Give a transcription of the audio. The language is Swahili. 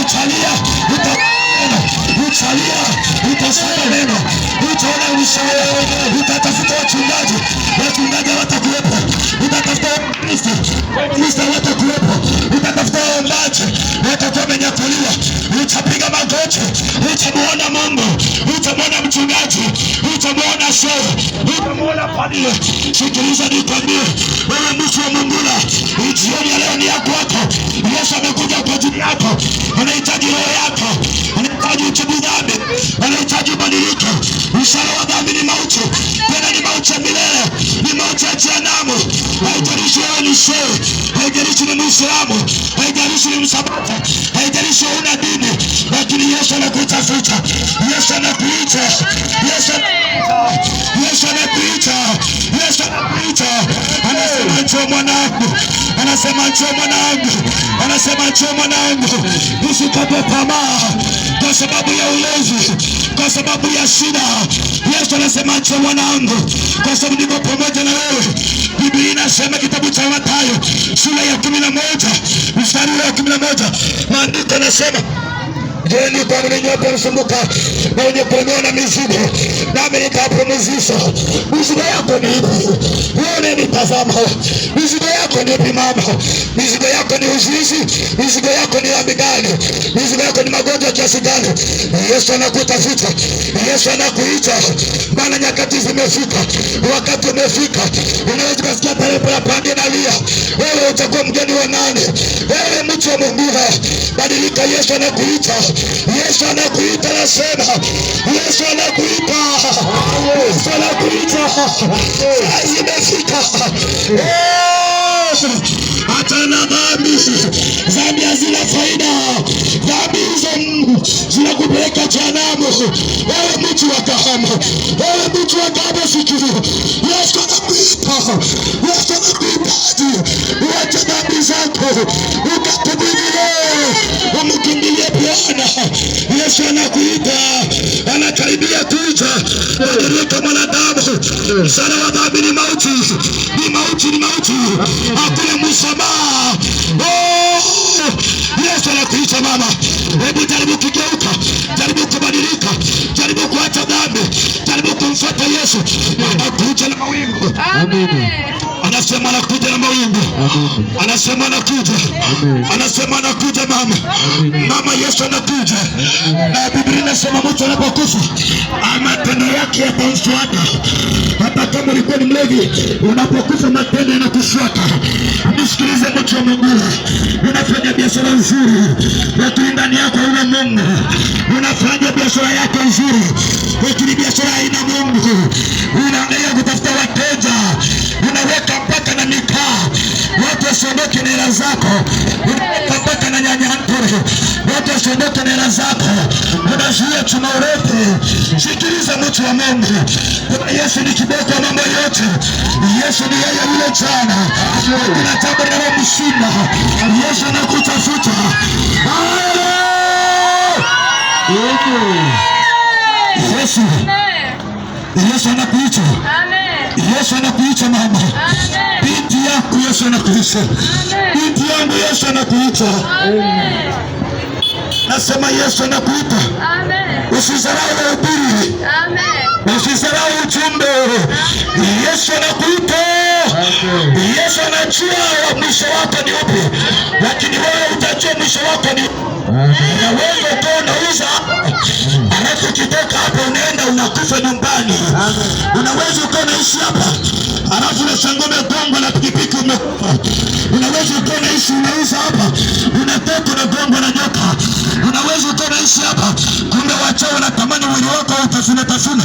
utalia, utalia, utasema neno, utaona mshahara, utatafuta wachungaji, wachungaji hawatakuwepo, utatafuta Kristo hawatakuwepo, utatafuta waombaji, watakuwa wamenyakuliwa, utapiga magoti, utamuona Mungu, utamuona mchungaji, utamuona shehe, utamuona padri. Sikiliza nikwambie, wewe mtu wa Mungu, jioni ya leo ni yako. Yesu amekuja kwa ajili yako, anahitaji roho yako, anahitaji utubu dhambi, anahitaji ubadilike. Mshahara wa dhambi ni mauti, tena ni mauti ya milele, ni mauti ya jehanamu. Haijalishi wewe ni shehe, haijalishi ni Muislamu, haijalishi ni Msabato, haijalishi una dini, lakini Yesu anakutafuta, Yesu anakuita, Yesu anakuita, Yesu anakuita. Anasema njoo mwanangu, anasema njoo mwanangu, anasema njoo mwanangu, usikate tamaa kwa sababu ya ulezi, kwa sababu ya shida. Yesu anasema njoo mwanangu, kwa sababu niko pamoja na wewe. Biblia inasema kitabu cha Mathayo sura ya 11 mstari wa 11, maandiko yanasema Jeni kwa mwenye nyote msumbuka na wenye kulemewa na mizigo, nami nitawapumzisha. Mizigo yako ni ipi? Wewe nitazama. Mizigo yako ni ipi mama? Mizigo yako ni uzinzi? Mizigo yako ni dhambi gani? Mizigo yako ni magonjwa kiasi gani? Yesu anakutafuta, Yesu anakuita, maana nyakati zimefika, wakati umefika. Unaweza kusikia pepo la pande na lia, wewe utakuwa mgeni wa nani? Wewe mtu wa Mungu, badilika. Yesu anakuita, Yesu anakuita, nasema Yesu anakuita, Yesu anakuita. Saa imefika. Hata na dhambi, dhambi hazina faida, dhambi hizo zinakupeleka jehanamu. Wewe mtu wa Kahama, wewe mtu wa Kahama, sikilia, Yesu anakuita, Yesu anakuita. Uache dhambi zako, ukatubirie, umkimbilie Bwana. Yesu anakuita, anakaribia kuja. Badilika mwanadamu, mshahara wa dhambi ni mauti, ni mauti, ni mauti, hakuna msamaha. Yesu anakuita mama, hebu jaribu kugeuka, jaribu kubadilika, jaribu kuacha dhambi, jaribu kumfuata Yesu. Anakuja na mawingu. Amen. Anasema anakuja na mawingu. Anasema anakuja. Anasema anakuja mama. Mama, Yesu anakuja. Na Biblia inasema mtu anapokufa matendo yake yatamfuata. Hata kama ulikuwa ni mlevi, unapokufa matendo yanakufuata. Nisikilize mtu wa Mungu, unafanya biashara nzuri, lakini ndani yako huna Mungu. Unafanya biashara yako nzuri, lakini biashara haina Mungu. Unaangalia kutafuta wateja, unaweka mpaka na mikaa, watu wasiondoke na hela zako. Unaweka mpaka na nyanyantore, watu wasiondoke na hela zako. Unazuia chuma urefu. Sikiliza mtu wa Mungu, Yesu ni kiboko wa mambo yote. Yesu ni yeye yule jana, kuna jambo linalomshinda. Yesu anakutafuta. Yesu, Yesu anakuita. Yesu anakuita mama. Binti yako Yesu anakuita. Binti yangu Yesu anakuita. Nasema Yesu anakuita. Usizarau ubiri, usizarau ujumbe. Yesu anakuita. Yesu anajua mwisho wako ni upi, lakini wewe utajua mwisho wako ni upi. Unaweza kuwa unauza, alafu ukitoka hapa unaenda unakufa nyumbani. Unaweza kuwa unaishi hapa, alafu unashangaa umegongwa na pikipiki umekufa. Unaweza kuwa unaishi unauza hapa, unatoka unagongwa na nyoka. Unaweza kuwa unaishi hapa, kumbe wachao wanatamani mwili wako utafuna tafuna.